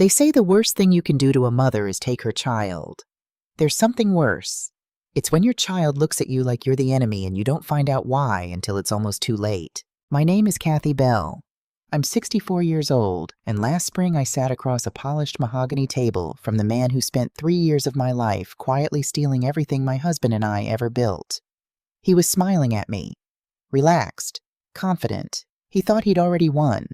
They say the worst thing you can do to a mother is take her child. There's something worse. It's when your child looks at you like you're the enemy and you don't find out why until it's almost too late. My name is Kathy Bell. I'm 64 years old, and last spring I sat across a polished mahogany table from the man who spent 3 years of my life quietly stealing everything my husband and I ever built. He was smiling at me, relaxed, confident. He thought he'd already won,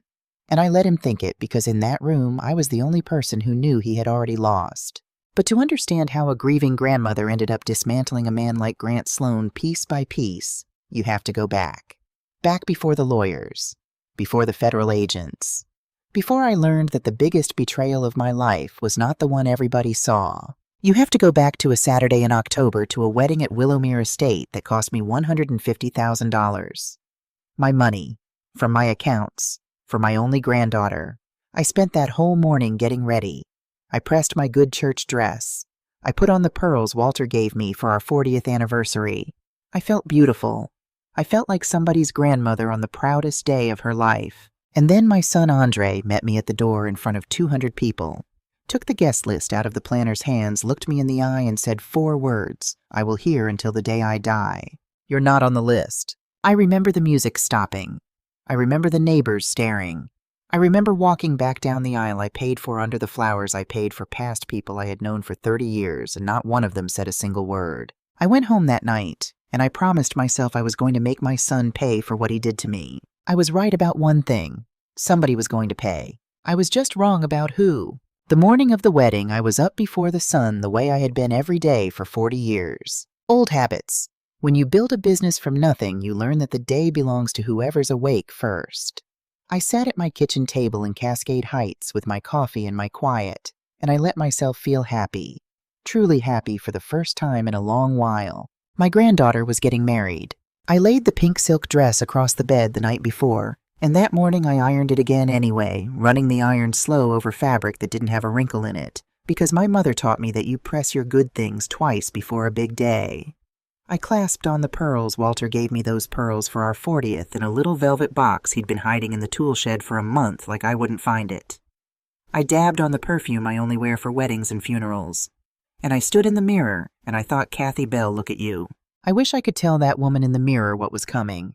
and I let him think it because in that room I was the only person who knew he had already lost. But to understand how a grieving grandmother ended up dismantling a man like Grant Sloan piece by piece, you have to go back. Back before the lawyers. Before the federal agents. Before I learned that the biggest betrayal of my life was not the one everybody saw. You have to go back to a Saturday in October to a wedding at Willowmere Estate that cost me $150,000. My money, from my accounts, for my only granddaughter. I spent that whole morning getting ready. I pressed my good church dress. I put on the pearls Walter gave me for our 40th anniversary. I felt beautiful. I felt like somebody's grandmother on the proudest day of her life. And then my son Andre met me at the door in front of 200 people, took the guest list out of the planner's hands, looked me in the eye and said 4 words I will hear until the day I die. You're not on the list. I remember the music stopping. I remember the neighbors staring. I remember walking back down the aisle I paid for under the flowers I paid for past people I had known for 30 years, and not one of them said a single word. I went home that night, and I promised myself I was going to make my son pay for what he did to me. I was right about one thing. Somebody was going to pay. I was just wrong about who. The morning of the wedding, I was up before the sun the way I had been every day for 40 years. Old habits. When you build a business from nothing, you learn that the day belongs to whoever's awake first. I sat at my kitchen table in Cascade Heights with my coffee and my quiet, and I let myself feel happy. Truly happy for the first time in a long while. My granddaughter was getting married. I laid the pink silk dress across the bed the night before, and that morning I ironed it again anyway, running the iron slow over fabric that didn't have a wrinkle in it, because my mother taught me that you press your good things twice before a big day. I clasped on the pearls Walter gave me those pearls for our 40th in a little velvet box he'd been hiding in the tool shed for a month like I wouldn't find it. I dabbed on the perfume I only wear for weddings and funerals. And I stood in the mirror, and I thought, Kathy Bell, look at you. I wish I could tell that woman in the mirror what was coming.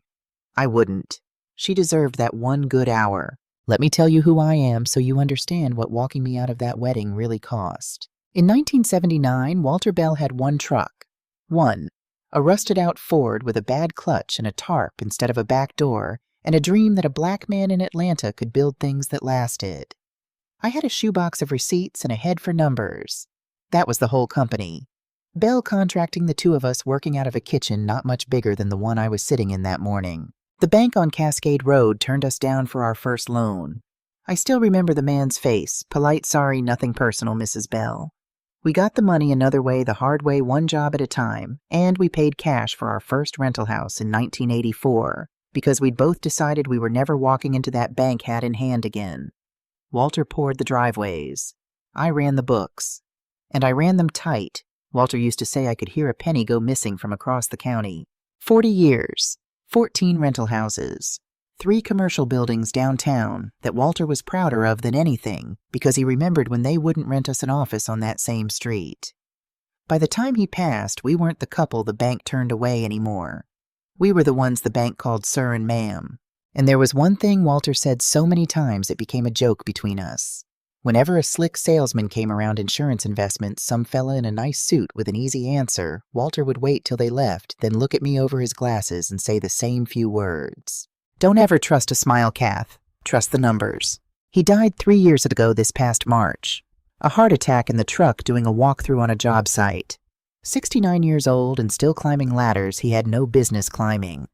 I wouldn't. She deserved that one good hour. Let me tell you who I am so you understand what walking me out of that wedding really cost. In 1979, Walter Bell had one truck. One. A rusted-out Ford with a bad clutch and a tarp instead of a back door, and a dream that a black man in Atlanta could build things that lasted. I had a shoebox of receipts and a head for numbers. That was the whole company. Bell contracting the two of us working out of a kitchen not much bigger than the one I was sitting in that morning. The bank on Cascade Road turned us down for our first loan. I still remember the man's face, polite, sorry, nothing personal, Mrs. Bell. We got the money another way, the hard way, one job at a time, and we paid cash for our first rental house in 1984, because we'd both decided we were never walking into that bank hat in hand again. Walter poured the driveways. I ran the books. And I ran them tight. Walter used to say I could hear a penny go missing from across the county. 40 years, 14 rental houses, 3 commercial buildings downtown that Walter was prouder of than anything because he remembered when they wouldn't rent us an office on that same street. By the time he passed, we weren't the couple the bank turned away anymore. We were the ones the bank called sir and ma'am. And there was one thing Walter said so many times it became a joke between us. Whenever a slick salesman came around insurance investments, some fella in a nice suit with an easy answer, Walter would wait till they left, then look at me over his glasses and say the same few words. Don't ever trust a smile, Kath. Trust the numbers. He died 3 years ago this past March. A heart attack in the truck doing a walkthrough on a job site. 69 years old and still climbing ladders he had no business climbing.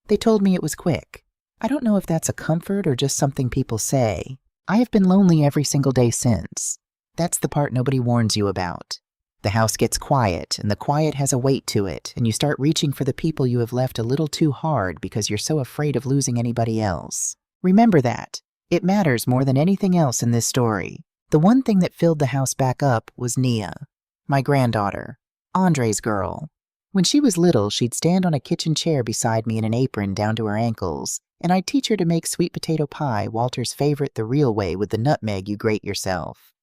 They told me it was quick. I don't know if that's a comfort or just something people say. I have been lonely every single day since. That's the part nobody warns you about. The house gets quiet, and the quiet has a weight to it, and you start reaching for the people you have left a little too hard because you're so afraid of losing anybody else. Remember that. It matters more than anything else in this story. The one thing that filled the house back up was Nia, my granddaughter, Andre's girl. When she was little, she'd stand on a kitchen chair beside me in an apron down to her ankles, and I'd teach her to make sweet potato pie, Walter's favorite the real way with the nutmeg you grate yourself.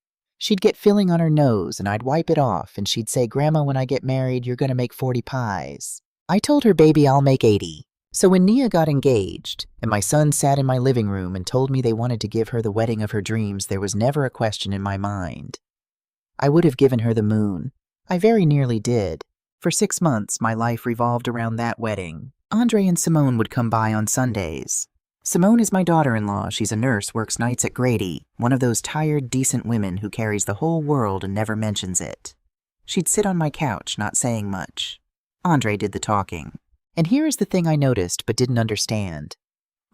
She'd get filling on her nose, and I'd wipe it off, and she'd say, "Grandma, when I get married, you're gonna make 40 pies. I told her, "Baby, I'll make 80. So when Nia got engaged, and my son sat in my living room and told me they wanted to give her the wedding of her dreams, there was never a question in my mind. I would have given her the moon. I very nearly did. For 6 months, my life revolved around that wedding. Andre and Simone would come by on Sundays. Simone is my daughter-in-law. She's a nurse, works nights at Grady, one of those tired, decent women who carries the whole world and never mentions it. She'd sit on my couch, not saying much. Andre did the talking. And here is the thing I noticed but didn't understand.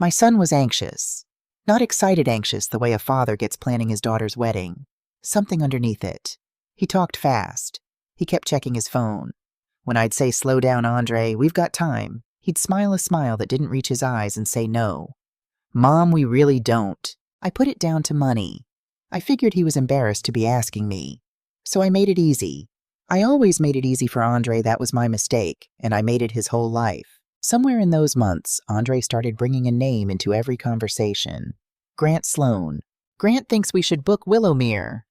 My son was anxious. Not excited anxious the way a father gets planning his daughter's wedding. Something underneath it. He talked fast. He kept checking his phone. When I'd say, "Slow down, Andre, we've got time," he'd smile a smile that didn't reach his eyes and say, "No. Mom, we really don't." I put it down to money. I figured he was embarrassed to be asking me. So I made it easy. I always made it easy for Andre. That was my mistake, and I made it his whole life. Somewhere in those months, Andre started bringing a name into every conversation. Grant Sloan. "Grant thinks we should book Willowmere."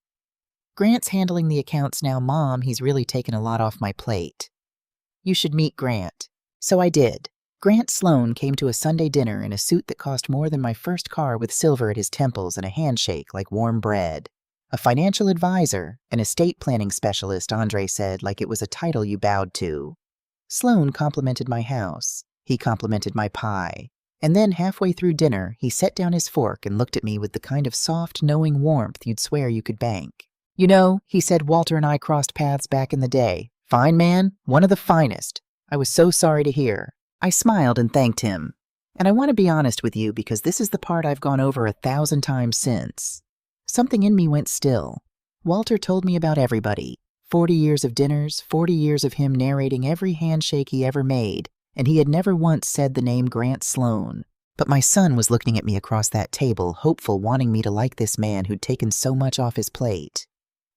"Grant's handling the accounts now, Mom. He's really taken a lot off my plate." "You should meet Grant." So I did. Grant Sloan came to a Sunday dinner in a suit that cost more than my first car, with silver at his temples and a handshake like warm bread. A financial advisor, an estate planning specialist, Andre said, like it was a title you bowed to. Sloan complimented my house. He complimented my pie. And then, halfway through dinner, he set down his fork and looked at me with the kind of soft, knowing warmth you'd swear you could bank. "You know," he said, "Walter and I crossed paths back in the day. Fine man, one of the finest. I was so sorry to hear." I smiled and thanked him. And I want to be honest with you, because this is the part I've gone over 1,000 times since. Something in me went still. Walter told me about everybody. 40 years of dinners, 40 years of him narrating every handshake he ever made, and he had never once said the name Grant Sloan. But my son was looking at me across that table, hopeful, wanting me to like this man who'd taken so much off his plate.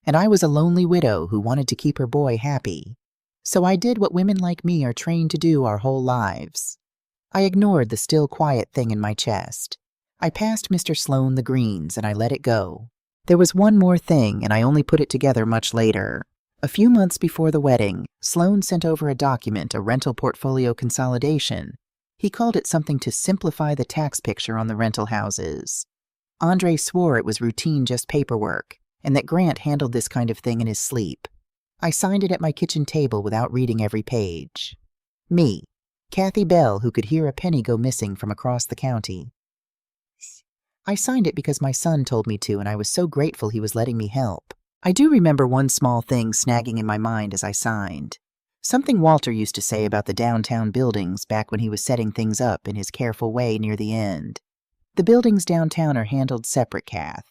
And I was a lonely widow who wanted to keep her boy happy. So I did what women like me are trained to do our whole lives. I ignored the still quiet thing in my chest. I passed Mr. Sloan the greens and I let it go. There was one more thing, and I only put it together much later. A few months before the wedding, Sloan sent over a document, a rental portfolio consolidation. He called it something to simplify the tax picture on the rental houses. Andre swore it was routine, just paperwork, and that Grant handled this kind of thing in his sleep. I signed it at my kitchen table without reading every page. Me, Kathy Bell, who could hear a penny go missing from across the county. I signed it because my son told me to, and I was so grateful he was letting me help. I do remember one small thing snagging in my mind as I signed. Something Walter used to say about the downtown buildings back when he was setting things up in his careful way near the end. "The buildings downtown are handled separate, Kath.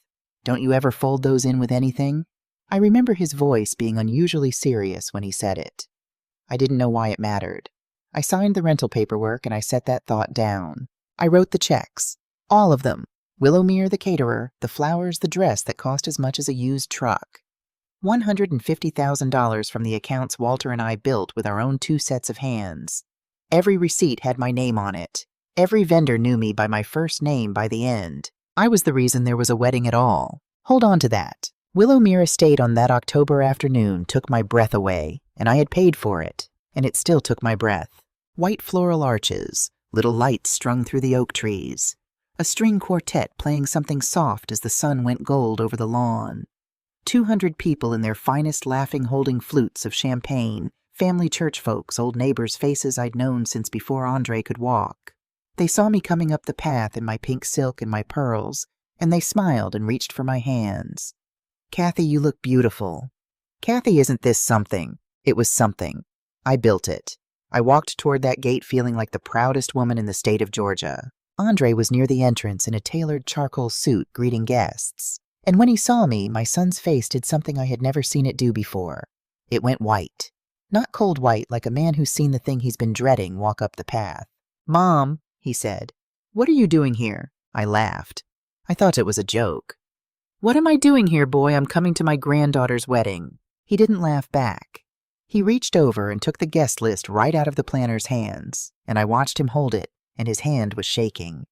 Don't you ever fold those in with anything?" I remember his voice being unusually serious when he said it. I didn't know why it mattered. I signed the rental paperwork and I set that thought down. I wrote the checks. All of them. Willowmere the caterer, the flowers, the dress that cost as much as a used truck. $150,000 from the accounts Walter and I built with our own 2 sets of hands. Every receipt had my name on it. Every vendor knew me by my first name by the end. I was the reason there was a wedding at all. Hold on to that. Willowmere Estate on that October afternoon took my breath away, and I had paid for it, and it still took my breath. White floral arches, little lights strung through the oak trees, a string quartet playing something soft as the sun went gold over the lawn. 200 people in their finest, laughing, holding flutes of champagne, family church folks, old neighbors' faces I'd known since before Andre could walk. They saw me coming up the path in my pink silk and my pearls, and they smiled and reached for my hands. "Kathy, you look beautiful." Kathy, isn't this something? It was something. I built it. I walked toward that gate feeling like the proudest woman in the state of Georgia. Andre was near the entrance in a tailored charcoal suit greeting guests. And when he saw me, my son's face did something I had never seen it do before. It went white. Not cold white, like a man who's seen the thing he's been dreading walk up the path. "Mom," he said, "what are you doing here?" I laughed. I thought it was a joke. "What am I doing here, boy? I'm coming to my granddaughter's wedding." He didn't laugh back. He reached over and took the guest list right out of the planner's hands, and I watched him hold it, and his hand was shaking.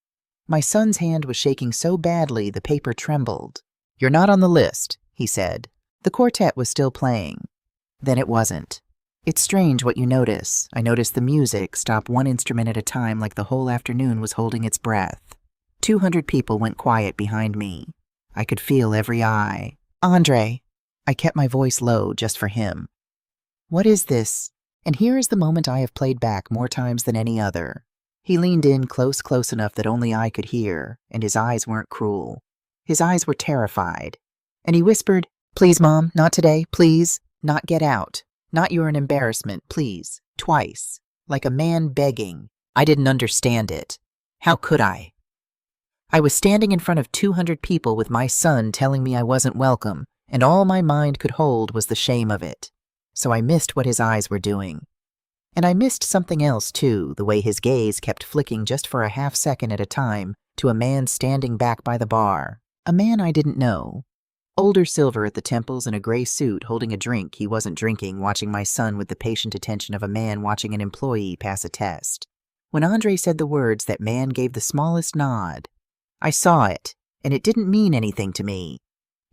My son's hand was shaking so badly the paper trembled. "You're not on the list," he said. The quartet was still playing. Then it wasn't. It's strange what you notice. I noticed the music stop one instrument at a time like the whole afternoon was holding its breath. 200 people went quiet behind me. I could feel every eye. Andre. I kept my voice low just for him. What is this? And here is the moment I have played back more times than any other. He leaned in close enough that only I could hear, and his eyes weren't cruel. His eyes were terrified. And he whispered, "Please, Mom, not today, please. Not get out. Not you're an embarrassment, please." Twice. Like a man begging. I didn't understand it. How could I? I was standing in front of 200 people with my son telling me I wasn't welcome, and all my mind could hold was the shame of it. So I missed what his eyes were doing. And I missed something else, too, the way his gaze kept flicking just for a half second at a time to a man standing back by the bar. A man I didn't know. Older silver at the temples in a gray suit holding a drink he wasn't drinking, watching my son with the patient attention of a man watching an employee pass a test. When Andre said the words, that man gave the smallest nod. I saw it, and it didn't mean anything to me.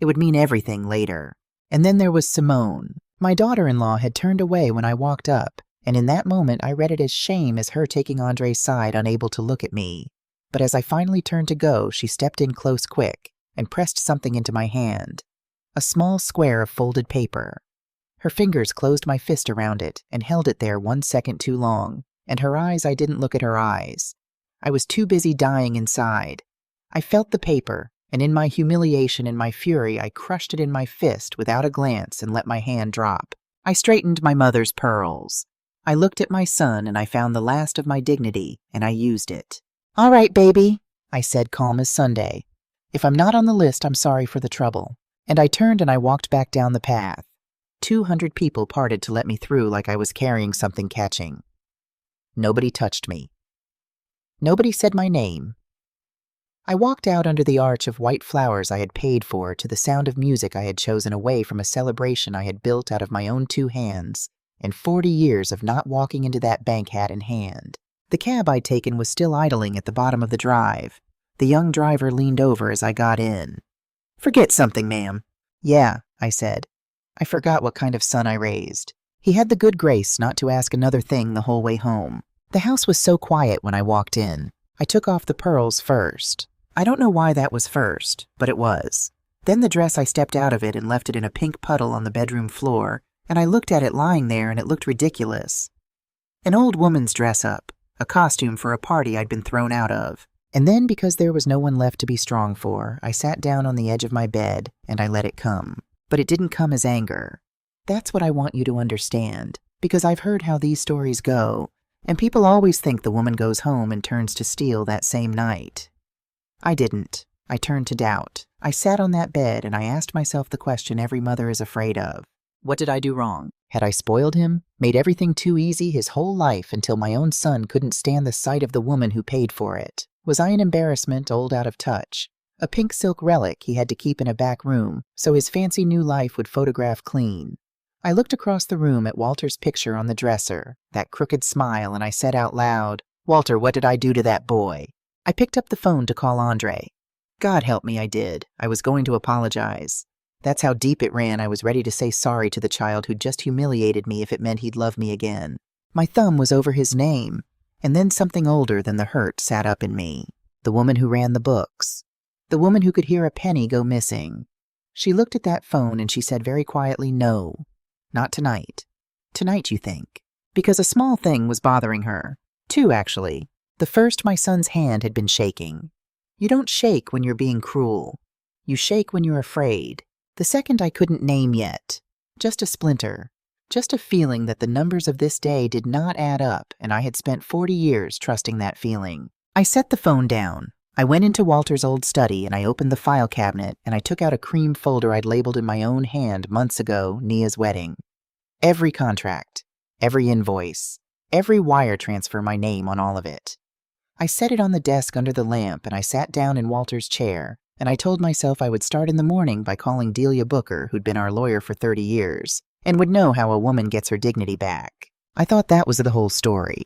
It would mean everything later. And then there was Simone. My daughter-in-law had turned away when I walked up, and in that moment I read it as shame as her taking Andre's side, unable to look at me. But as I finally turned to go, she stepped in close quick and pressed something into my hand. A small square of folded paper. Her fingers closed my fist around it and held it there 1 second too long, and her eyes, I didn't look at her eyes. I was too busy dying inside. I felt the paper, and in my humiliation and my fury, I crushed it in my fist without a glance and let my hand drop. I straightened my mother's pearls. I looked at my son, and I found the last of my dignity, and I used it. "All right, baby," I said, calm as Sunday. "If I'm not on the list, I'm sorry for the trouble." And I turned and I walked back down the path. 200 people parted to let me through like I was carrying something catching. Nobody touched me. Nobody said my name. I walked out under the arch of white flowers I had paid for to the sound of music I had chosen away from a celebration I had built out of my own 2 hands and 40 years of not walking into that bank hat in hand. The cab I'd taken was still idling at the bottom of the drive. The young driver leaned over as I got in. "Forget something, ma'am." "Yeah," I said. I forgot what kind of son I raised. He had the good grace not to ask another thing the whole way home. The house was so quiet when I walked in. I took off the pearls first. I don't know why that was first, but it was. Then the dress, I stepped out of it and left it in a pink puddle on the bedroom floor, and I looked at it lying there and it looked ridiculous. An old woman's dress-up, a costume for a party I'd been thrown out of. And then, because there was no one left to be strong for, I sat down on the edge of my bed and I let it come. But it didn't come as anger. That's what I want you to understand, because I've heard how these stories go, and people always think the woman goes home and turns to steel that same night. I didn't. I turned to doubt. I sat on that bed and I asked myself the question every mother is afraid of. What did I do wrong? Had I spoiled him? Made everything too easy his whole life until my own son couldn't stand the sight of the woman who paid for it? Was I an embarrassment, old out of touch? A pink silk relic he had to keep in a back room so his fancy new life would photograph clean. I looked across the room at Walter's picture on the dresser, that crooked smile, and I said out loud, "Walter, what did I do to that boy?" I picked up the phone to call Andre. God help me, I did. I was going to apologize. That's how deep it ran. I was ready to say sorry to the child who'd just humiliated me if it meant he'd love me again. My thumb was over his name, and then something older than the hurt sat up in me. The woman who ran the books. The woman who could hear a penny go missing. She looked at that phone and she said very quietly, "No, not tonight." Tonight, you think? Because a small thing was bothering her. 2, actually. The first, my son's hand had been shaking. You don't shake when you're being cruel. You shake when you're afraid. The second I couldn't name yet. Just a splinter. Just a feeling that the numbers of this day did not add up, and I had spent 40 years trusting that feeling. I set the phone down. I went into Walter's old study and I opened the file cabinet and I took out a cream folder I'd labeled in my own hand months ago, Nia's wedding. Every contract, every invoice, every wire transfer, my name on all of it. I set it on the desk under the lamp and I sat down in Walter's chair and I told myself I would start in the morning by calling Delia Booker, who'd been our lawyer for 30 years, and would know how a woman gets her dignity back. I thought that was the whole story.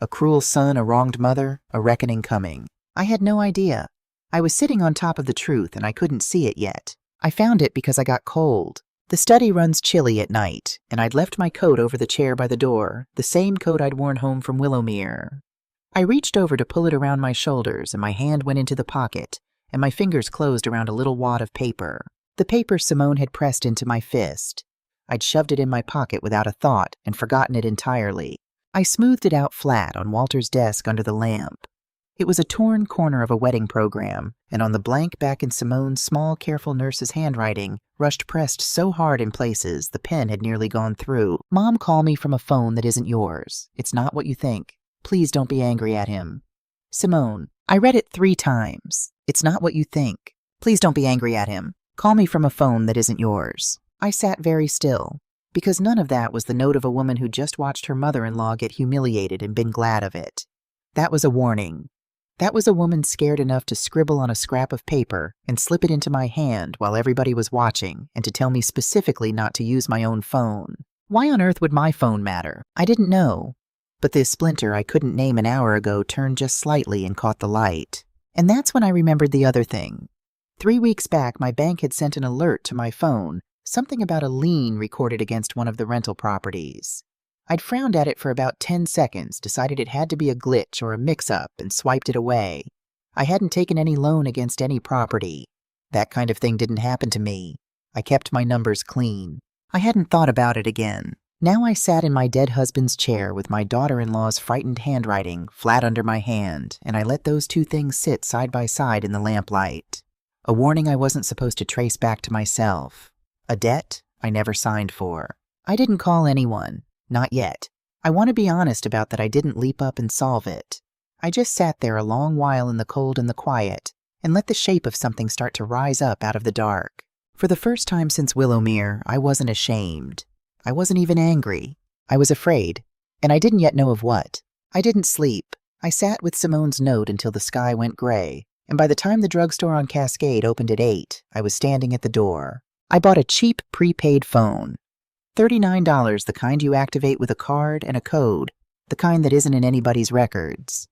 A cruel son, a wronged mother, a reckoning coming. I had no idea. I was sitting on top of the truth and I couldn't see it yet. I found it because I got cold. The study runs chilly at night, and I'd left my coat over the chair by the door, the same coat I'd worn home from Willowmere. I reached over to pull it around my shoulders, and my hand went into the pocket, and my fingers closed around a little wad of paper. The paper Simone had pressed into my fist. I'd shoved it in my pocket without a thought and forgotten it entirely. I smoothed it out flat on Walter's desk under the lamp. It was a torn corner of a wedding program, and on the blank back in Simone's small, careful nurse's handwriting, rushed pressed so hard in places the pen had nearly gone through. Mom, call me from a phone that isn't yours. It's not what you think. Please don't be angry at him. Simone, I read it 3 times. It's not what you think. Please don't be angry at him. Call me from a phone that isn't yours. I sat very still, because none of that was the note of a woman who just watched her mother-in-law get humiliated and been glad of it. That was a warning. That was a woman scared enough to scribble on a scrap of paper and slip it into my hand while everybody was watching, and to tell me specifically not to use my own phone. Why on earth would my phone matter? I didn't know. But this splinter I couldn't name an hour ago turned just slightly and caught the light. And that's when I remembered the other thing. 3 weeks back, my bank had sent an alert to my phone, something about a lien recorded against one of the rental properties. I'd frowned at it for about 10 seconds, decided it had to be a glitch or a mix-up, and swiped it away. I hadn't taken any loan against any property. That kind of thing didn't happen to me. I kept my numbers clean. I hadn't thought about it again. Now I sat in my dead husband's chair with my daughter-in-law's frightened handwriting flat under my hand, and I let those 2 things sit side by side in the lamplight. A warning I wasn't supposed to trace back to myself. A debt I never signed for. I didn't call anyone. Not yet. I want to be honest about that. I didn't leap up and solve it. I just sat there a long while in the cold and the quiet, and let the shape of something start to rise up out of the dark. For the first time since Willowmere, I wasn't ashamed. I wasn't even angry. I was afraid, and I didn't yet know of what. I didn't sleep. I sat with Simone's note until the sky went gray, and by the time the drugstore on Cascade opened at 8, I was standing at the door. I bought a cheap prepaid phone. $39, the kind you activate with a card and a code, the kind that isn't in anybody's records.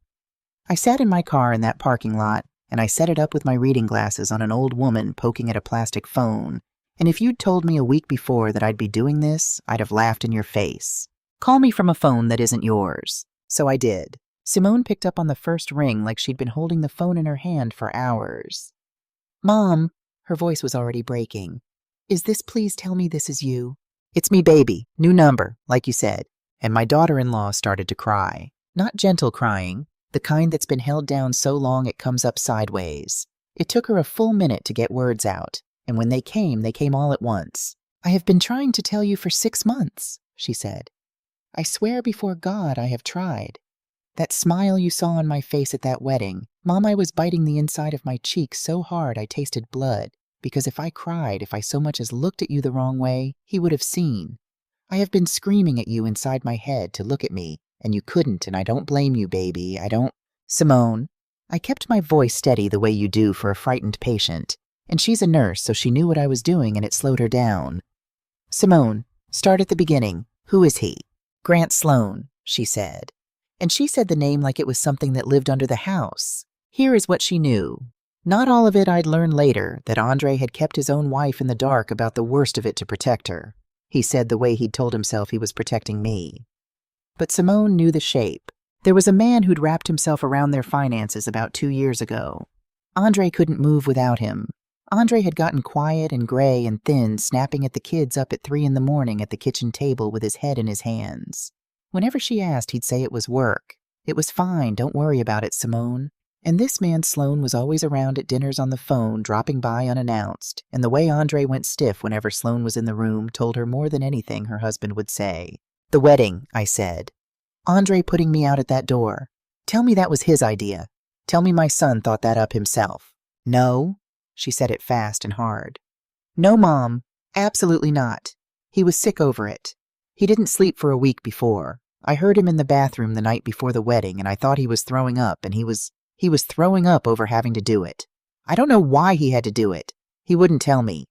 I sat in my car in that parking lot, and I set it up with my reading glasses on an old woman poking at a plastic phone, and if you'd told me a week before that I'd be doing this, I'd have laughed in your face. Call me from a phone that isn't yours. So I did. Simone picked up on the first ring like she'd been holding the phone in her hand for hours. Mom, her voice was already breaking. Is this, please tell me this is you? It's me, baby. New number, like you said. And my daughter-in-law started to cry. Not gentle crying, the kind that's been held down so long it comes up sideways. It took her a full minute to get words out, and when they came all at once. I have been trying to tell you for 6 months, she said. I swear before God I have tried. That smile you saw on my face at that wedding, Mom, I was biting the inside of my cheek so hard I tasted blood. Because if I cried, if I so much as looked at you the wrong way, he would have seen. I have been screaming at you inside my head to look at me, and you couldn't, and I don't blame you, baby. I don't. Simone, I kept my voice steady the way you do for a frightened patient, and she's a nurse, so she knew what I was doing, and it slowed her down. Simone, start at the beginning. Who is he? Grant Sloan, she said. And she said the name like it was something that lived under the house. Here is what she knew. Not all of it I'd learn later, that Andre had kept his own wife in the dark about the worst of it to protect her. He said the way he'd told himself he was protecting me. But Simone knew the shape. There was a man who'd wrapped himself around their finances about 2 years ago. Andre couldn't move without him. Andre had gotten quiet and gray and thin, snapping at the kids up at 3 a.m. at the kitchen table with his head in his hands. Whenever she asked, he'd say it was work. It was fine, don't worry about it, Simone. And this man Sloan was always around at dinners on the phone, dropping by unannounced, and the way Andre went stiff whenever Sloan was in the room told her more than anything her husband would say. The wedding, I said. Andre putting me out at that door. Tell me that was his idea. Tell me my son thought that up himself. No, she said it fast and hard. No, Mom, absolutely not. He was sick over it. He didn't sleep for a week before. I heard him in the bathroom the night before the wedding, and I thought he was throwing up, and he was throwing up over having to do it. I don't know why he had to do it. He wouldn't tell me.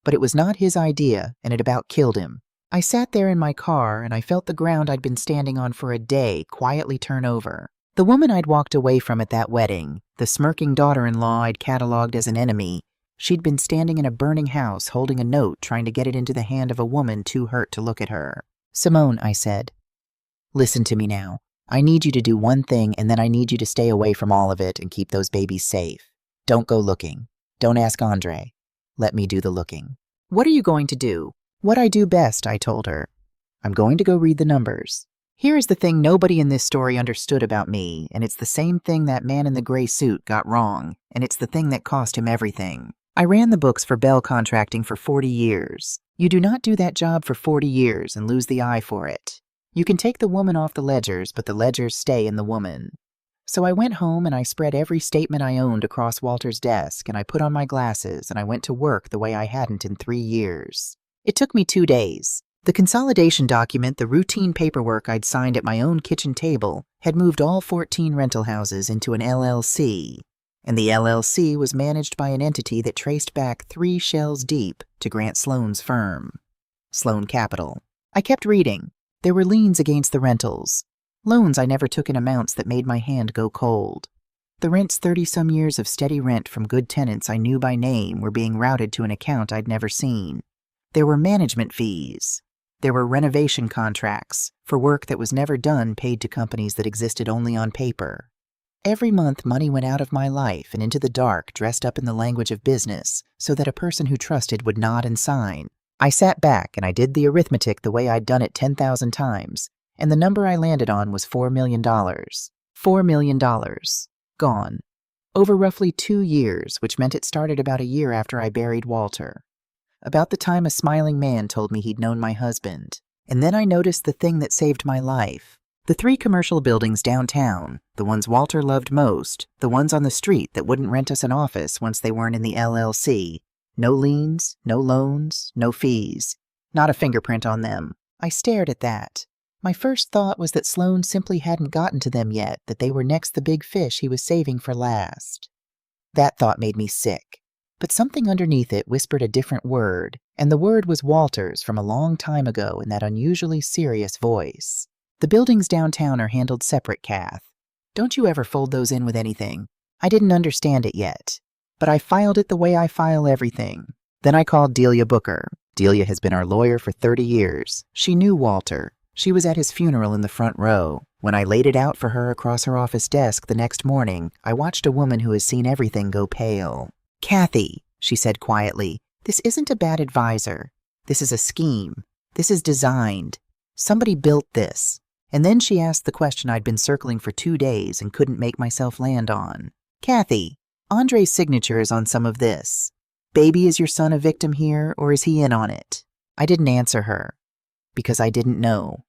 But it was not his idea, and it about killed him. I sat there in my car, and I felt the ground I'd been standing on for a day quietly turn over. The woman I'd walked away from at that wedding, the smirking daughter-in-law I'd catalogued as an enemy, She'd been standing in a burning house holding a note trying to get it into the hand of a woman too hurt to look at her. "Simone," I said, "listen to me now. I need you to do one thing, and then I need you to stay away from all of it and keep those babies safe. Don't go looking. Don't ask Andre. Let me do the looking." "What are you going to do?" "What I do best," I told her. "I'm going to go read the numbers." Here is the thing nobody in this story understood about me, and it's the same thing that man in the gray suit got wrong, and it's the thing that cost him everything. I ran the books for Bell Contracting for 40 years. You do not do that job for 40 years and lose the eye for it. You can take the woman off the ledgers, but the ledgers stay in the woman. So I went home and I spread every statement I owned across Walter's desk, and I put on my glasses and I went to work the way I hadn't in 3 years. It took me 2 days. The consolidation document, the routine paperwork I'd signed at my own kitchen table, had moved all 14 rental houses into an LLC, and the LLC was managed by an entity that traced back 3 shells deep to Grant Sloan's firm, Sloan Capital. I kept reading. There were liens against the rentals, loans I never took in amounts that made my hand go cold. The rent's 30-some years of steady rent from good tenants I knew by name were being routed to an account I'd never seen. There were management fees. There were renovation contracts for work that was never done paid to companies that existed only on paper. Every month money went out of my life and into the dark dressed up in the language of business so that a person who trusted would nod and sign. I sat back and I did the arithmetic the way I'd done it 10,000 times, and the number I landed on was $4 million. $4 million. Gone. Over roughly 2 years, which meant it started about a year after I buried Walter. About the time a smiling man told me he'd known my husband. And then I noticed the thing that saved my life. The 3 commercial buildings downtown, the ones Walter loved most, the ones on the street that wouldn't rent us an office once they weren't in the LLC. No liens, no loans, no fees. Not a fingerprint on them. I stared at that. My first thought was that Sloan simply hadn't gotten to them yet, that they were next the big fish he was saving for last. That thought made me sick. But something underneath it whispered a different word, and the word was Walter's from a long time ago in that unusually serious voice. "The buildings downtown are handled separate, Kath. Don't you ever fold those in with anything." I didn't understand it yet, but I filed it the way I file everything. Then I called Delia Booker. Delia has been our lawyer for 30 years. She knew Walter. She was at his funeral in the front row. When I laid it out for her across her office desk the next morning, I watched a woman who has seen everything go pale. "Kathy," she said quietly, "this isn't a bad advisor. This is a scheme. This is designed. Somebody built this." And then she asked the question I'd been circling for 2 days and couldn't make myself land on. "Kathy, Andre's signature is on some of this. Baby, is your son a victim here, or is he in on it?" I didn't answer her, because I didn't know.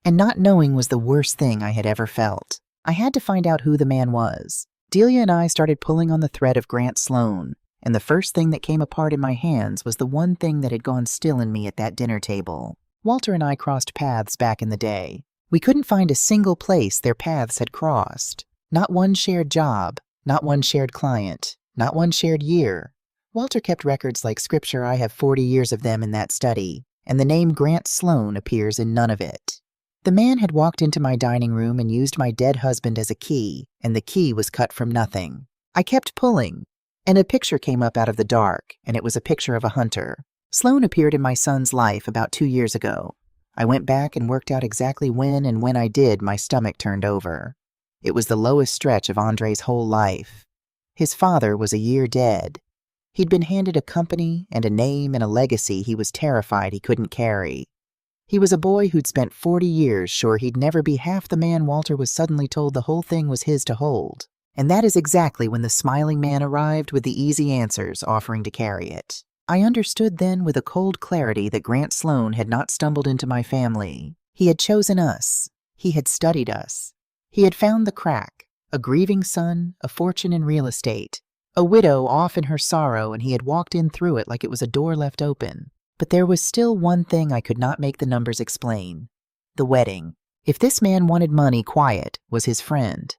And not knowing was the worst thing I had ever felt. I had to find out who the man was. Delia and I started pulling on the thread of Grant Sloan, and the first thing that came apart in my hands was the one thing that had gone still in me at that dinner table. Walter and I crossed paths back in the day. We couldn't find a single place their paths had crossed. Not one shared job, not one shared client, not one shared year. Walter kept records like scripture. I have 40 years of them in that study, and the name Grant Sloan appears in none of it. The man had walked into my dining room and used my dead husband as a key, and the key was cut from nothing. I kept pulling, and a picture came up out of the dark, and it was a picture of a hunter. Sloan appeared in my son's life about 2 years ago. I went back and worked out exactly when, and when I did, my stomach turned over. It was the lowest stretch of Andre's whole life. His father was a year dead. He'd been handed a company and a name and a legacy he was terrified he couldn't carry. He was a boy who'd spent 40 years sure he'd never be half the man Walter was suddenly told the whole thing was his to hold. And that is exactly when the smiling man arrived with the easy answers, offering to carry it. I understood then with a cold clarity that Grant Sloan had not stumbled into my family. He had chosen us. He had studied us. He had found the crack, a grieving son, a fortune in real estate, a widow off in her sorrow, and he had walked in through it like it was a door left open. But there was still one thing I could not make the numbers explain. The wedding. If this man wanted money, quiet was his friend.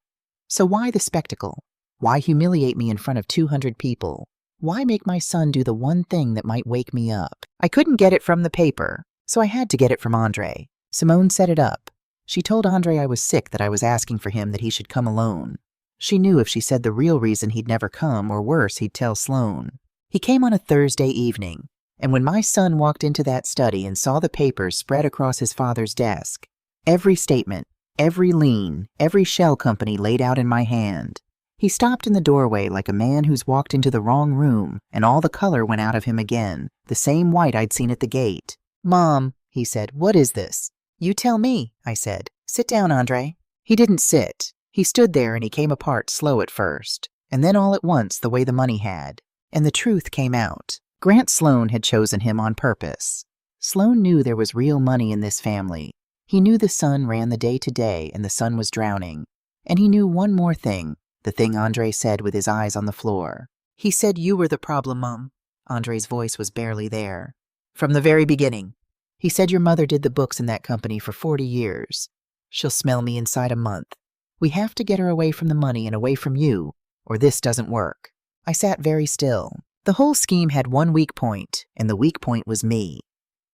So why the spectacle? Why humiliate me in front of 200 people? Why make my son do the one thing that might wake me up? I couldn't get it from the paper, so I had to get it from Andre. Simone set it up. She told Andre I was sick, that I was asking for him, that he should come alone. She knew if she said the real reason he'd never come, or worse, he'd tell Sloan. He came on a Thursday evening, and when my son walked into that study and saw the papers spread across his father's desk, every statement, every lien, every shell company laid out in my hand, he stopped in the doorway like a man who's walked into the wrong room and all the color went out of him again, the same white I'd seen at the gate. "Mom," he said, "what is this?" "You tell me," I said. "Sit down, Andre." He didn't sit. He stood there and he came apart slow at first, and then all at once the way the money had. And the truth came out. Grant Sloan had chosen him on purpose. Sloan knew there was real money in this family. He knew the son ran the day-to-day and the son was drowning. And he knew one more thing, the thing Andre said with his eyes on the floor. "He said you were the problem, Mom." Andre's voice was barely there. "From the very beginning. He said your mother did the books in that company for 40 years. She'll smell me inside a month. We have to get her away from the money and away from you, or this doesn't work." I sat very still. The whole scheme had one weak point, and the weak point was me.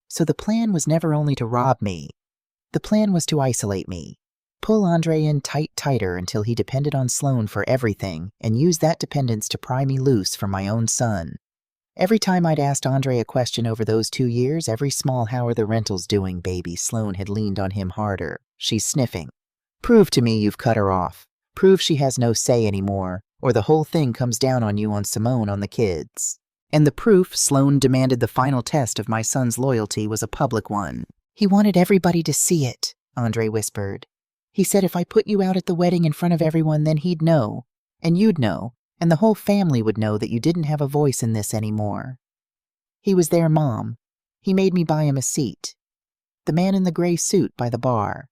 So the plan was never only to rob me. The plan was to isolate me. Pull Andre in tighter until he depended on Sloan for everything and use that dependence to pry me loose from my own son. Every time I'd asked Andre a question over those 2 years, every small "how are the rentals doing, baby," Sloan had leaned on him harder. "She's sniffing. Prove to me you've cut her off. Prove she has no say anymore, or the whole thing comes down on you, on Simone, on the kids." And the proof Sloan demanded, the final test of my son's loyalty, was a public one. "He wanted everybody to see it," Andre whispered. "He said if I put you out at the wedding in front of everyone, then he'd know, and you'd know, and the whole family would know that you didn't have a voice in this anymore." He was there, Mom. He made me buy him a seat. The man in the gray suit by the bar.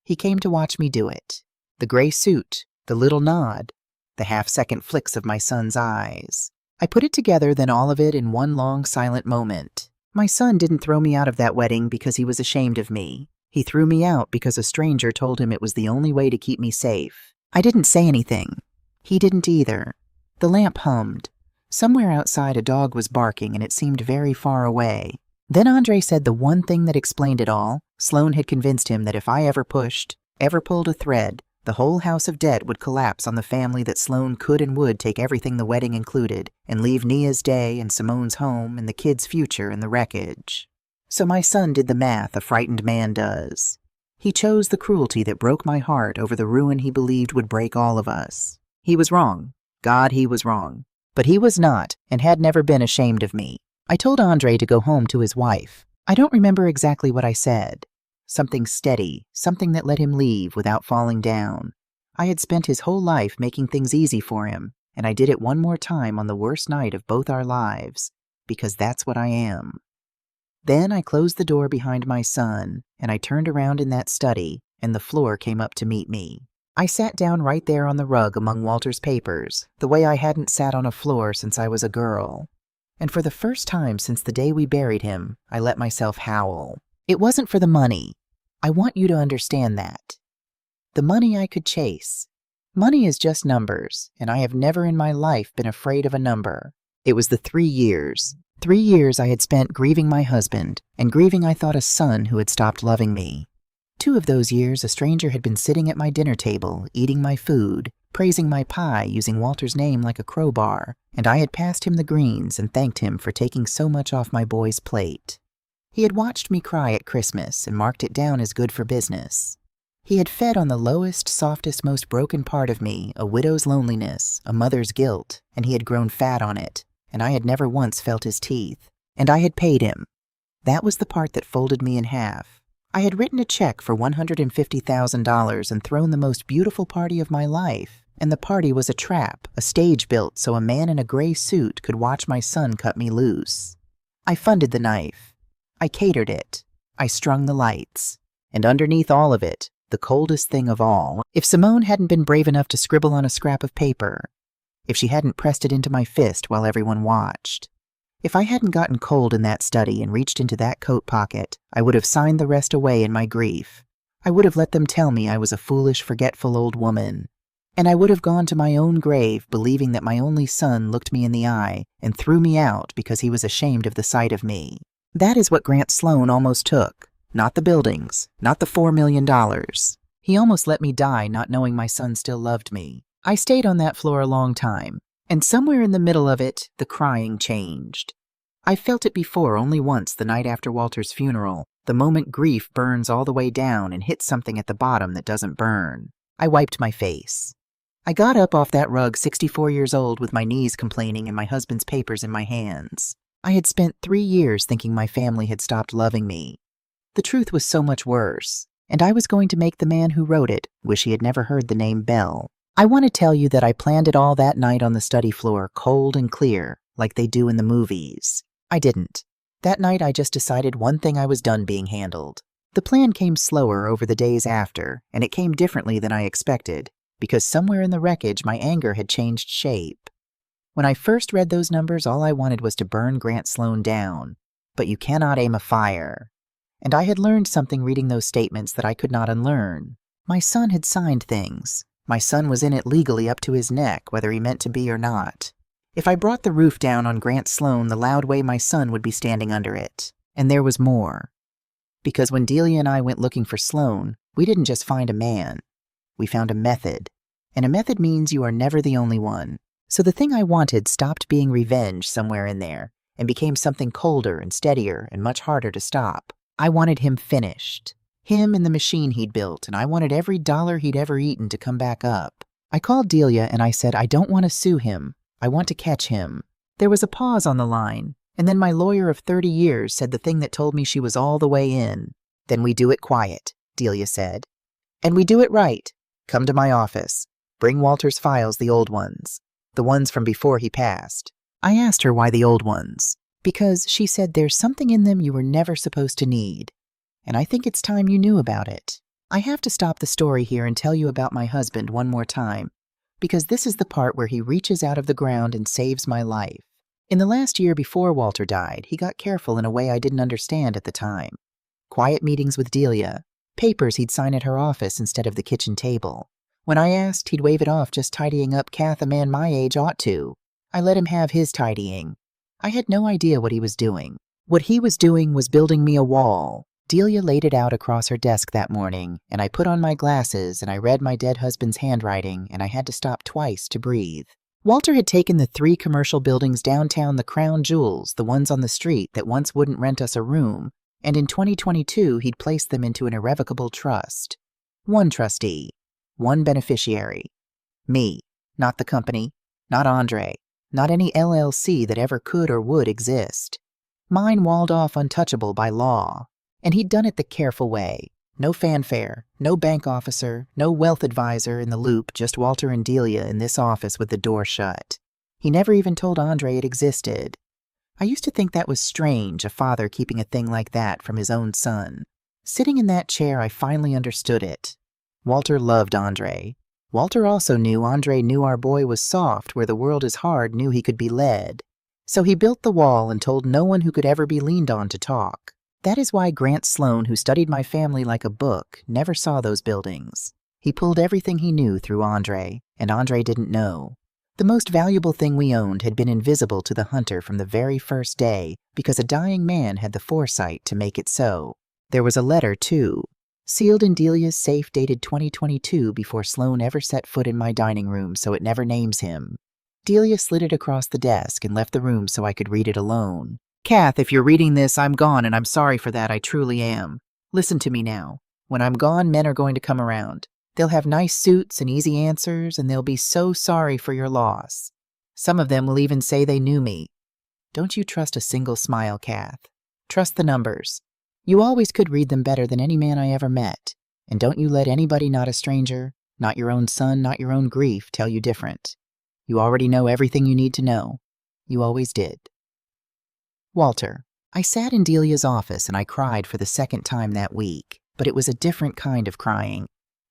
He came to watch me do it. The gray suit, the little nod, the half-second flicks of my son's eyes. I put it together, then all of it in one long silent moment. My son didn't throw me out of that wedding because he was ashamed of me. He threw me out because a stranger told him it was the only way to keep me safe. I didn't say anything. He didn't either. The lamp hummed. Somewhere outside a dog was barking, and it seemed very far away. Then Andre said the one thing that explained it all. Sloan had convinced him that if I ever pushed, ever pulled a thread, the whole house of debt would collapse on the family, that Sloan could and would take everything the wedding included and leave Nia's day and Simone's home and the kids' future in the wreckage. So my son did the math a frightened man does. He chose the cruelty that broke my heart over the ruin he believed would break all of us. He was wrong. God, he was wrong. But he was not, and had never been, ashamed of me. I told Andre to go home to his wife. I don't remember exactly what I said. Something steady, something that let him leave without falling down. I had spent his whole life making things easy for him, and I did it one more time on the worst night of both our lives, because that's what I am. Then I closed the door behind my son, and I turned around in that study, and the floor came up to meet me. I sat down right there on the rug among Walter's papers, the way I hadn't sat on a floor since I was a girl. And for the first time since the day we buried him, I let myself howl. It wasn't for the money. I want you to understand that. The money I could chase. Money is just numbers, and I have never in my life been afraid of a number. It was the 3 years. 3 years I had spent grieving my husband, and grieving, I thought, a son who had stopped loving me. 2 of those years a stranger had been sitting at my dinner table, eating my food, praising my pie, using Walter's name like a crowbar, and I had passed him the greens and thanked him for taking so much off my boy's plate. He had watched me cry at Christmas and marked it down as good for business. He had fed on the lowest, softest, most broken part of me, a widow's loneliness, a mother's guilt, and he had grown fat on it, and I had never once felt his teeth. And I had paid him. That was the part that folded me in half. I had written a check for $150,000 and thrown the most beautiful party of my life, and the party was a trap, a stage built so a man in a gray suit could watch my son cut me loose. I funded the knife. I catered it. I strung the lights. And underneath all of it, the coldest thing of all, if Simone hadn't been brave enough to scribble on a scrap of paper, if she hadn't pressed it into my fist while everyone watched, if I hadn't gotten cold in that study and reached into that coat pocket, I would have signed the rest away in my grief. I would have let them tell me I was a foolish, forgetful old woman. And I would have gone to my own grave believing that my only son looked me in the eye and threw me out because he was ashamed of the sight of me. That is what Grant Sloan almost took. Not the buildings, not the $4 million. He almost let me die not knowing my son still loved me. I stayed on that floor a long time, And somewhere in the middle of it, the crying changed. I felt it before only once the night after Walter's funeral, the moment grief burns all the way down and hits something at the bottom that doesn't burn. I wiped my face. I got up off that rug 64 years old with my knees complaining and my husband's papers in my hands. I had spent 3 years thinking my family had stopped loving me. The truth was so much worse, and I was going to make the man who wrote it wish he had never heard the name Bell. I want to tell you that I planned it all that night on the study floor, cold and clear, like they do in the movies. I didn't. That night I just decided one thing: I was done being handled. The plan came slower over the days after, and it came differently than I expected, because somewhere in the wreckage my anger had changed shape. When I first read those numbers, all I wanted was to burn Grant Sloan down. But you cannot aim a fire. And I had learned something reading those statements that I could not unlearn. My son had signed things. My son was in it legally up to his neck, whether he meant to be or not. If I brought the roof down on Grant Sloan the loud way, my son would be standing under it. And there was more. Because when Delia and I went looking for Sloan, we didn't just find a man. We found a method. And a method means you are never the only one. So the thing I wanted stopped being revenge somewhere in there and became something colder and steadier and much harder to stop. I wanted him finished. Him and the machine he'd built, and I wanted every dollar he'd ever eaten to come back up. I called Delia and I said, I don't want to sue him. I want to catch him. There was a pause on the line, and then my lawyer of 30 years said the thing that told me she was all the way in. Then we do it quiet, Delia said. And we do it right. Come to my office. Bring Walter's files, the old ones. The ones from before he passed. I asked her why the old ones. Because, she said, there's something in them you were never supposed to need. And I think it's time you knew about it. I have to stop the story here and tell you about my husband one more time, because this is the part where he reaches out of the ground and saves my life. In the last year before Walter died, he got careful in a way I didn't understand at the time. Quiet meetings with Delia, papers he'd sign at her office instead of the kitchen table. When I asked, he'd wave it off, just tidying up. Kath, a man my age ought to. I let him have his tidying. I had no idea what he was doing. What he was doing was building me a wall. Delia laid it out across her desk that morning, and I put on my glasses and I read my dead husband's handwriting, and I had to stop twice to breathe. Walter had taken the 3 commercial buildings downtown, the crown jewels, the ones on the street that once wouldn't rent us a room, and in 2022 he'd placed them into an irrevocable trust. 1 trustee, 1 beneficiary. Me, not the company, not Andre, not any LLC that ever could or would exist. Mine walled off, untouchable by law. And he'd done it the careful way. No fanfare, no bank officer, no wealth advisor in the loop, just Walter and Delia in this office with the door shut. He never even told Andre it existed. I used to think that was strange, a father keeping a thing like that from his own son. Sitting in that chair, I finally understood it. Walter loved Andre. Walter also knew Andre knew our boy was soft, where the world is hard, knew he could be led. So he built the wall and told no one who could ever be leaned on to talk. That is why Grant Sloan, who studied my family like a book, never saw those buildings. He pulled everything he knew through Andre, and Andre didn't know. The most valuable thing we owned had been invisible to the hunter from the very first day, because a dying man had the foresight to make it so. There was a letter, too, sealed in Delia's safe, dated 2022, before Sloan ever set foot in my dining room, so it never names him. Delia slid it across the desk and left the room so I could read it alone. Kath, if you're reading this, I'm gone, and I'm sorry for that, I truly am. Listen to me now. When I'm gone, men are going to come around. They'll have nice suits and easy answers, and they'll be so sorry for your loss. Some of them will even say they knew me. Don't you trust a single smile, Kath. Trust the numbers. You always could read them better than any man I ever met. And don't you let anybody, not a stranger, not your own son, not your own grief, tell you different. You already know everything you need to know. You always did. Walter. I sat in Delia's office and I cried for the 2nd time that week, but it was a different kind of crying.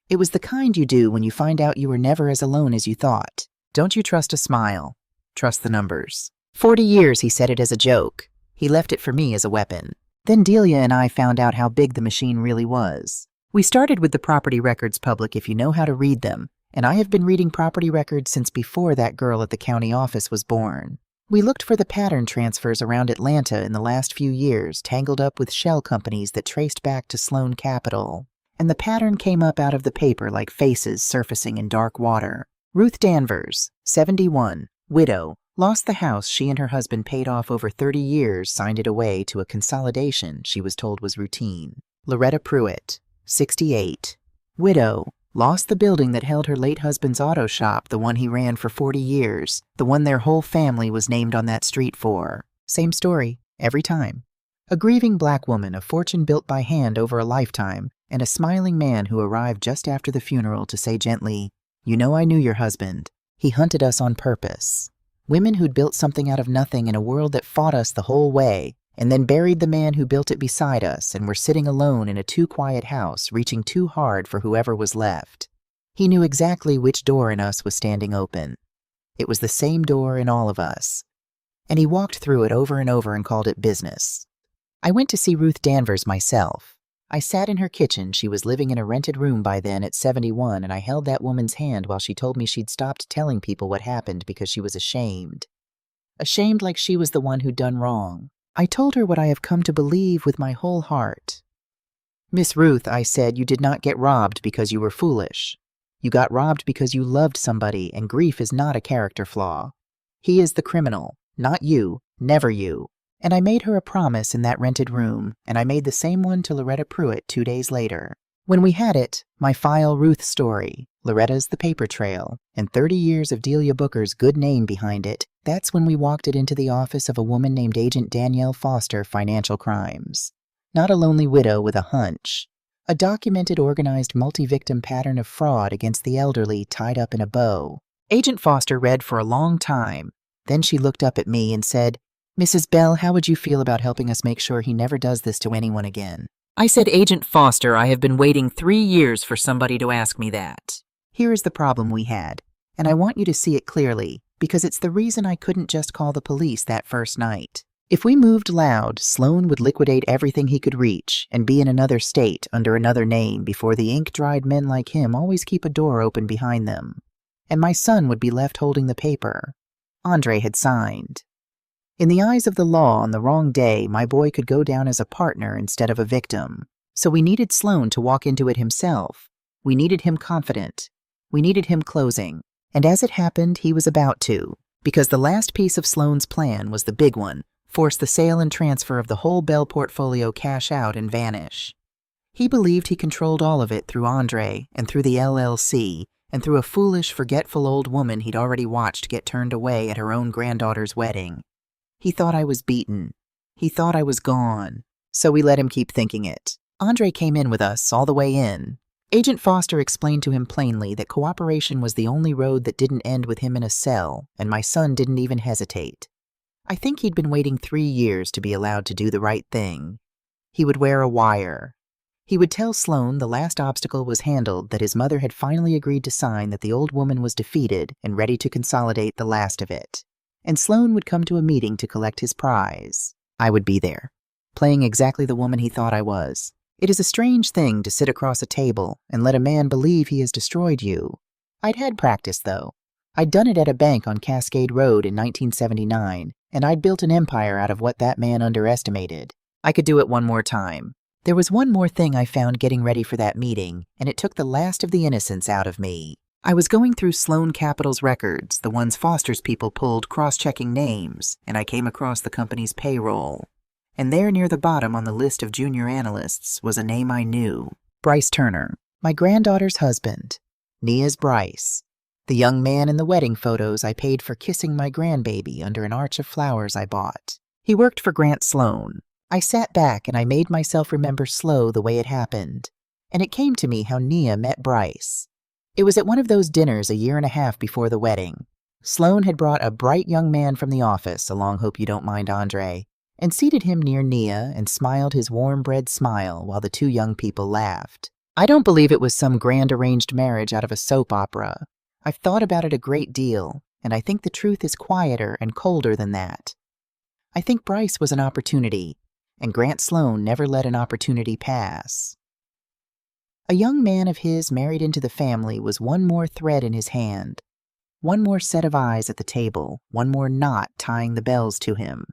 It was the kind you do when you find out you were never as alone as you thought. Don't you trust a smile. Trust the numbers. 40 years he said it as a joke. He left it for me as a weapon. Then Delia and I found out how big the machine really was. We started with the property records public, if you know how to read them, and I have been reading property records since before that girl at the county office was born. We looked for the pattern transfers around Atlanta in the last few years, tangled up with shell companies that traced back to Sloan Capital. And the pattern came up out of the paper like faces surfacing in dark water. Ruth Danvers, 71, Widow. Lost the house she and her husband paid off over 30 years, signed it away to a consolidation she was told was routine. Loretta Pruitt, 68. Widow. Lost the building that held her late husband's auto shop, the one he ran for 40 years, the one their whole family was named on that street for. Same story, every time. A grieving black woman, a fortune built by hand over a lifetime, and a smiling man who arrived just after the funeral to say gently, "You know I knew your husband. He hunted us on purpose." Women who'd built something out of nothing in a world that fought us the whole way, and then buried the man who built it beside us, and were sitting alone in a too quiet house, reaching too hard for whoever was left. He knew exactly which door in us was standing open. It was the same door in all of us. And he walked through it over and over and called it business. I went to see Ruth Danvers myself. I sat in her kitchen. She was living in a rented room by then at 71, and I held that woman's hand while she told me she'd stopped telling people what happened because she was ashamed. Ashamed like she was the one who'd done wrong. I told her what I have come to believe with my whole heart. "Miss Ruth," I said, "you did not get robbed because you were foolish. You got robbed because you loved somebody, and grief is not a character flaw. He is the criminal, not you, never you." And I made her a promise in that rented room, and I made the same one to Loretta Pruitt 2 days later. When we had it, my file Ruth story, Loretta's the paper trail, and 30 years of Delia Booker's good name behind it, that's when we walked it into the office of a woman named Agent Danielle Foster, Financial Crimes. Not a lonely widow with a hunch. A documented, organized, multi-victim pattern of fraud against the elderly tied up in a bow. Agent Foster read for a long time. Then she looked up at me and said, "Mrs. Bell, how would you feel about helping us make sure he never does this to anyone again?" I said, "Agent Foster, I have been waiting 3 years for somebody to ask me that." Here is the problem we had, and I want you to see it clearly, because it's the reason I couldn't just call the police that first night. If we moved loud, Sloan would liquidate everything he could reach and be in another state under another name before the ink-dried men like him always keep a door open behind them. And my son would be left holding the paper. Andre had signed. In the eyes of the law, on the wrong day, my boy could go down as a partner instead of a victim. So we needed Sloan to walk into it himself. We needed him confident. We needed him closing. And as it happened, he was about to, because the last piece of Sloan's plan was the big one, force the sale and transfer of the whole Bell portfolio, cash out and vanish. He believed he controlled all of it through Andre and through the LLC and through a foolish, forgetful old woman he'd already watched get turned away at her own granddaughter's wedding. He thought I was beaten. He thought I was gone. So we let him keep thinking it. Andre came in with us all the way in. Agent Foster explained to him plainly that cooperation was the only road that didn't end with him in a cell, and my son didn't even hesitate. I think he'd been waiting 3 years to be allowed to do the right thing. He would wear a wire. He would tell Sloan the last obstacle was handled, that his mother had finally agreed to sign, that the old woman was defeated and ready to consolidate the last of it. And Sloan would come to a meeting to collect his prize. I would be there, playing exactly the woman he thought I was. It is a strange thing to sit across a table and let a man believe he has destroyed you. I'd had practice, though. I'd done it at a bank on Cascade Road in 1979, and I'd built an empire out of what that man underestimated. I could do it one more time. There was one more thing I found getting ready for that meeting, and it took the last of the innocence out of me. I was going through Sloan Capital's records, the ones Foster's people pulled, cross-checking names, and I came across the company's payroll. And there near the bottom on the list of junior analysts was a name I knew. Bryce Turner, my granddaughter's husband. Nia's Bryce. The young man in the wedding photos I paid for kissing my grandbaby under an arch of flowers I bought. He worked for Grant Sloan. I sat back and I made myself remember slow the way it happened. And it came to me how Nia met Bryce. It was at one of those dinners a year and a half before the wedding. Sloan had brought a bright young man from the office, along Hope You Don't Mind Andre, and seated him near Nia and smiled his warm-bred smile while the two young people laughed. I don't believe it was some grand arranged marriage out of a soap opera. I've thought about it a great deal, and I think the truth is quieter and colder than that. I think Bryce was an opportunity, and Grant Sloan never let an opportunity pass. A young man of his married into the family was one more thread in his hand, one more set of eyes at the table, one more knot tying the bells to him.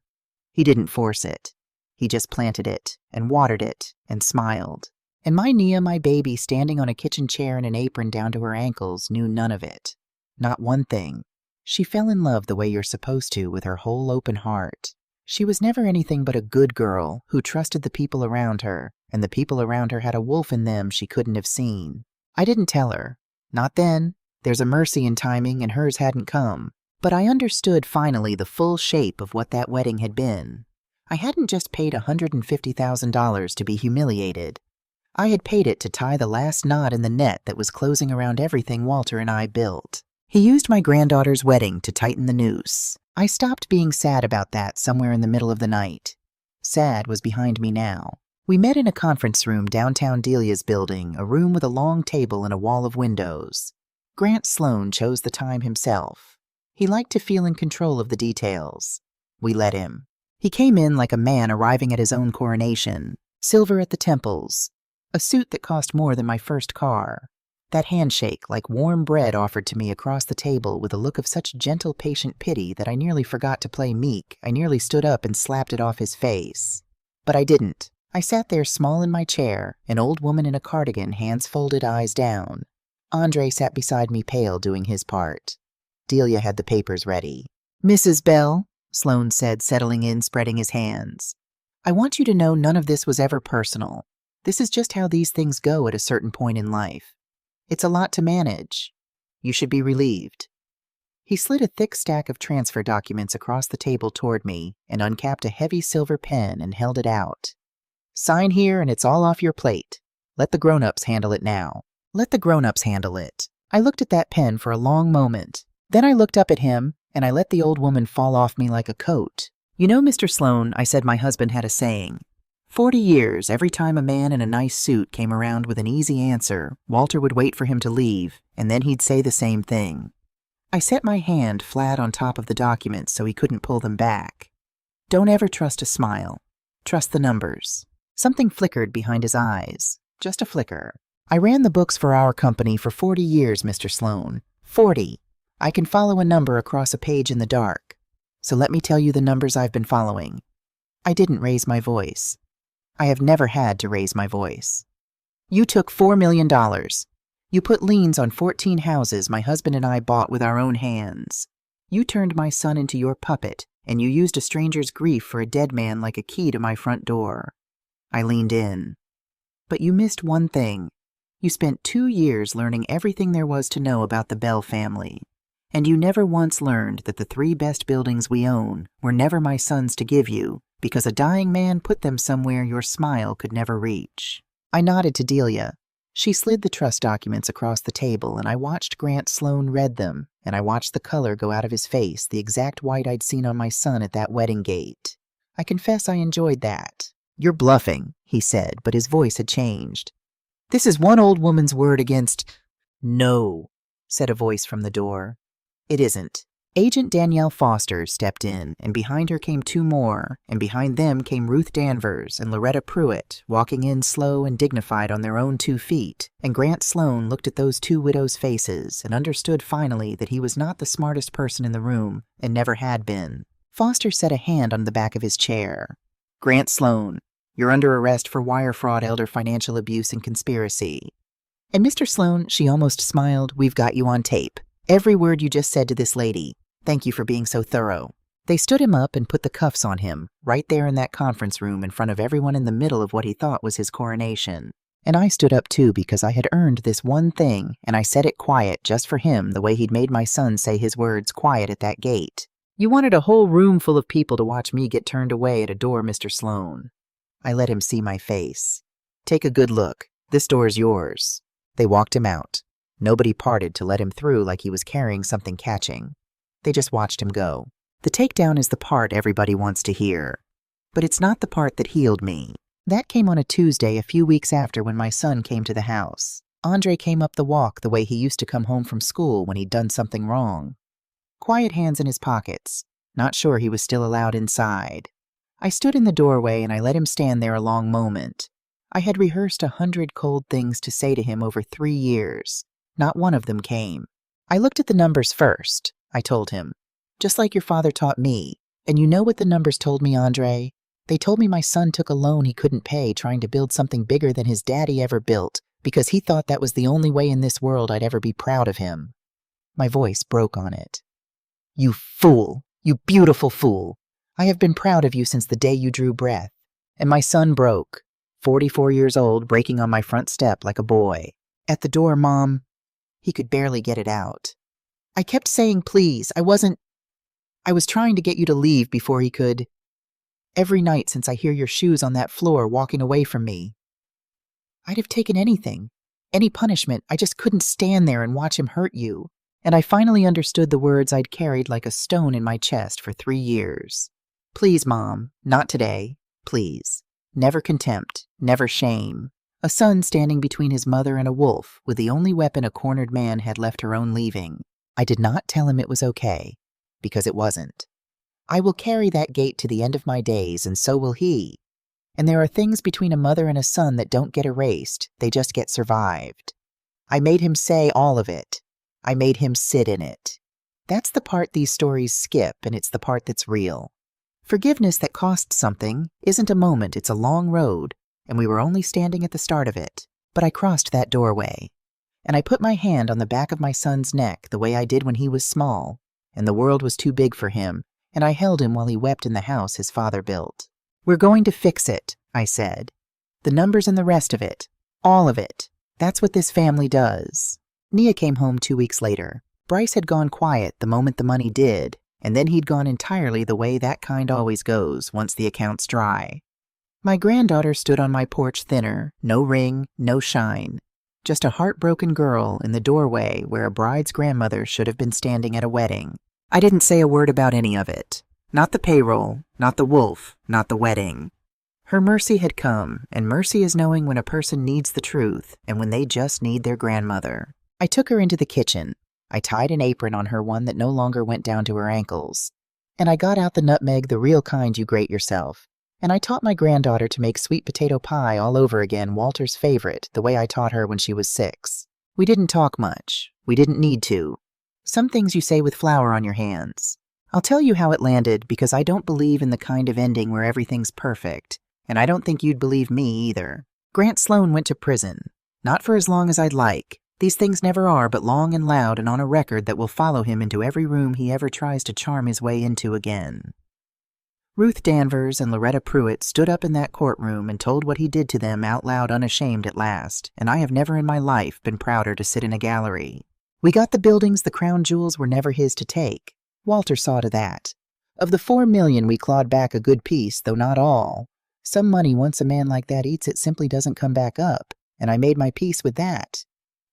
He didn't force it. He just planted it and watered it and smiled. And my Nia, my baby, standing on a kitchen chair in an apron down to her ankles, knew none of it. Not one thing. She fell in love the way you're supposed to, with her whole open heart. She was never anything but a good girl who trusted the people around her, and the people around her had a wolf in them she couldn't have seen. I didn't tell her. Not then. There's a mercy in timing, and hers hadn't come. But I understood finally the full shape of what that wedding had been. I hadn't just paid $150,000 to be humiliated. I had paid it to tie the last knot in the net that was closing around everything Walter and I built. He used my granddaughter's wedding to tighten the noose. I stopped being sad about that somewhere in the middle of the night. Sad was behind me now. We met in a conference room downtown Delia's building, a room with a long table and a wall of windows. Grant Sloan chose the time himself. He liked to feel in control of the details. We let him. He came in like a man arriving at his own coronation, silver at the temples, a suit that cost more than my first car. That handshake, like warm bread offered to me across the table with a look of such gentle, patient pity that I nearly forgot to play meek. I nearly stood up and slapped it off his face. But I didn't. I sat there small in my chair, an old woman in a cardigan, hands folded, eyes down. Andre sat beside me, pale, doing his part. Delia had the papers ready. "Mrs. Bell," Sloan said, settling in, spreading his hands. "I want you to know none of this was ever personal. This is just how these things go at a certain point in life. It's a lot to manage. You should be relieved." He slid a thick stack of transfer documents across the table toward me and uncapped a heavy silver pen and held it out. "Sign here and it's all off your plate. Let the grown-ups handle it now." Let the grown-ups handle it. I looked at that pen for a long moment. Then I looked up at him, and I let the old woman fall off me like a coat. "You know, Mr. Sloan," I said, my husband had a saying. 40 years, every time a man in a nice suit came around with an easy answer, Walter would wait for him to leave, and then he'd say the same thing. I set my hand flat on top of the documents so he couldn't pull them back. "Don't ever trust a smile. Trust the numbers." Something flickered behind his eyes. Just a flicker. "I ran the books for our company for 40 years, Mr. Sloan. 40. I can follow a number across a page in the dark. So let me tell you the numbers I've been following." I didn't raise my voice. I have never had to raise my voice. "You took $4 million. You put liens on 14 houses my husband and I bought with our own hands. You turned my son into your puppet, and you used a stranger's grief for a dead man like a key to my front door." I leaned in. "But you missed one thing. You spent 2 years learning everything there was to know about the Bell family. And you never once learned that the 3 best buildings we own were never my son's to give you, because a dying man put them somewhere your smile could never reach." I nodded to Delia. She slid the trust documents across the table, and I watched Grant Sloan read them, and I watched the color go out of his face, the exact white I'd seen on my son at that wedding gate. I confess I enjoyed that. "You're bluffing," he said, but his voice had changed. "This is one old woman's word against—" "No," said a voice from the door. "It isn't." Agent Danielle Foster stepped in, and behind her came 2 more, and behind them came Ruth Danvers and Loretta Pruitt, walking in slow and dignified on their own 2 feet, and Grant Sloan looked at those 2 widows' faces and understood finally that he was not the smartest person in the room, and never had been. Foster set a hand on the back of his chair. "Grant Sloan, you're under arrest for wire fraud, elder financial abuse, and conspiracy. And Mr. Sloan," she almost smiled, "we've got you on tape. Every word you just said to this lady. Thank you for being so thorough." They stood him up and put the cuffs on him, right there in that conference room in front of everyone in the middle of what he thought was his coronation. And I stood up too, because I had earned this one thing, and I said it quiet just for him, the way he'd made my son say his words quiet at that gate. "You wanted a whole room full of people to watch me get turned away at a door, Mr. Sloan." I let him see my face. "Take a good look. This door's yours." They walked him out. Nobody parted to let him through like he was carrying something catching. They just watched him go. The takedown is the part everybody wants to hear. But it's not the part that healed me. That came on a Tuesday a few weeks after, when my son came to the house. Andre came up the walk the way he used to come home from school when he'd done something wrong. Quiet hands in his pockets, not sure he was still allowed inside. I stood in the doorway and I let him stand there a long moment. I had rehearsed 100 cold things to say to him over 3 years. Not one of them came. "I looked at the numbers first," I told him, "just like your father taught me. And you know what the numbers told me, Andre? They told me my son took a loan he couldn't pay trying to build something bigger than his daddy ever built, because he thought that was the only way in this world I'd ever be proud of him." My voice broke on it. You fool! You beautiful fool! I have been proud of you since the day you drew breath. And my son broke. 44 years old, breaking on my front step like a boy. At the door, Mom. He could barely get it out. I kept saying please. I was trying to get you to leave before he could. Every night since I hear your shoes on that floor walking away from me. I'd have taken anything. Any punishment. I just couldn't stand there and watch him hurt you. And I finally understood the words I'd carried like a stone in my chest for 3 years. Please, Mom, not today. Please. Never contempt, never shame. A son standing between his mother and a wolf, with the only weapon a cornered man had left her own leaving. I did not tell him it was okay, because it wasn't. I will carry that gate to the end of my days, and so will he. And there are things between a mother and a son that don't get erased, they just get survived. I made him say all of it. I made him sit in it. That's the part these stories skip, and it's the part that's real. Forgiveness that costs something isn't a moment, it's a long road, and we were only standing at the start of it. But I crossed that doorway, and I put my hand on the back of my son's neck the way I did when he was small, and the world was too big for him, and I held him while he wept in the house his father built. We're going to fix it, I said. The numbers and the rest of it. All of it. That's what this family does. Nia came home 2 weeks later. Bryce had gone quiet the moment the money did, and then he'd gone entirely the way that kind always goes once the account's dry. My granddaughter stood on my porch thinner, no ring, no shine. Just a heartbroken girl in the doorway where a bride's grandmother should have been standing at a wedding. I didn't say a word about any of it. Not the payroll, not the wolf, not the wedding. Her mercy had come, and mercy is knowing when a person needs the truth and when they just need their grandmother. I took her into the kitchen. I tied an apron on her, one that no longer went down to her ankles. And I got out the nutmeg, the real kind you grate yourself. And I taught my granddaughter to make sweet potato pie all over again, Walter's favorite, the way I taught her when she was 6. We didn't talk much. We didn't need to. Some things you say with flour on your hands. I'll tell you how it landed, because I don't believe in the kind of ending where everything's perfect, and I don't think you'd believe me either. Grant Sloan went to prison. Not for as long as I'd like. These things never are, but long and loud and on a record that will follow him into every room he ever tries to charm his way into again. Ruth Danvers and Loretta Pruitt stood up in that courtroom and told what he did to them out loud, unashamed at last, and I have never in my life been prouder to sit in a gallery. We got the buildings, the crown jewels were never his to take. Walter saw to that. Of the $4 million we clawed back a good piece, though not all. Some money, once a man like that eats it, simply doesn't come back up, and I made my peace with that.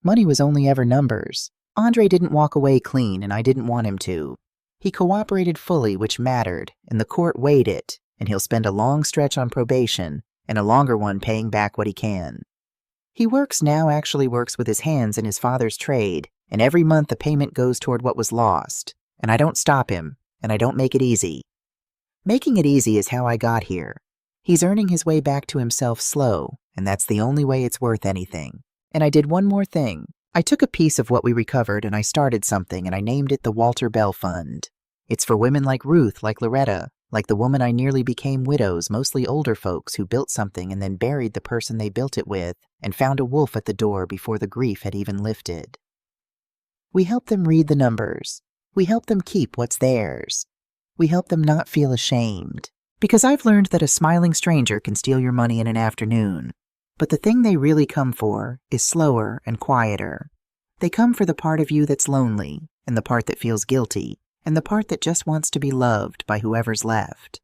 Money was only ever numbers. Andre didn't walk away clean, and I didn't want him to. He cooperated fully, which mattered, and the court weighed it, and he'll spend a long stretch on probation, and a longer one paying back what he can. He actually works with his hands in his father's trade, and every month the payment goes toward what was lost. And I don't stop him, and I don't make it easy. Making it easy is how I got here. He's earning his way back to himself slow, and that's the only way it's worth anything. And I did one more thing. I took a piece of what we recovered and I started something, and I named it the Walter Bell Fund. It's for women like Ruth, like Loretta, like the woman I nearly became, widows, mostly older folks who built something and then buried the person they built it with and found a wolf at the door before the grief had even lifted. We help them read the numbers. We help them keep what's theirs. We help them not feel ashamed. Because I've learned that a smiling stranger can steal your money in an afternoon. But the thing they really come for is slower and quieter. They come for the part of you that's lonely, and the part that feels guilty, and the part that just wants to be loved by whoever's left.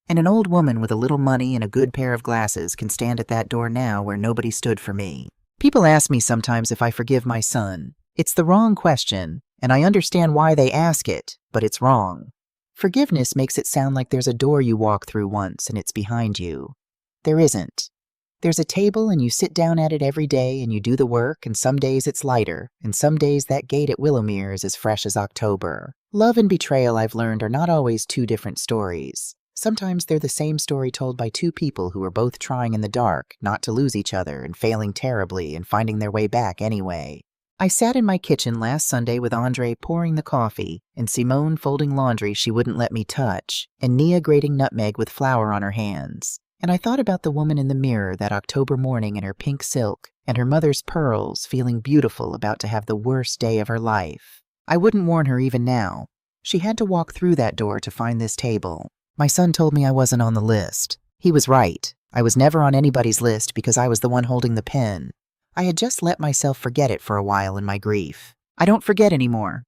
And an old woman with a little money and a good pair of glasses can stand at that door now where nobody stood for me. People ask me sometimes if I forgive my son. It's the wrong question, and I understand why they ask it, but it's wrong. Forgiveness makes it sound like there's a door you walk through once and it's behind you. There isn't. There's a table and you sit down at it every day and you do the work, and some days it's lighter, and some days that gate at Willowmere is as fresh as October. Love and betrayal, I've learned, are not always two different stories. Sometimes they're the same story told by two people who are both trying in the dark not to lose each other and failing terribly and finding their way back anyway. I sat in my kitchen last Sunday with Andre pouring the coffee, and Simone folding laundry she wouldn't let me touch, and Nia grating nutmeg with flour on her hands. And I thought about the woman in the mirror that October morning in her pink silk, and her mother's pearls, feeling beautiful, about to have the worst day of her life. I wouldn't warn her even now. She had to walk through that door to find this table. My son told me I wasn't on the list. He was right. I was never on anybody's list because I was the one holding the pen. I had just let myself forget it for a while in my grief. I don't forget anymore.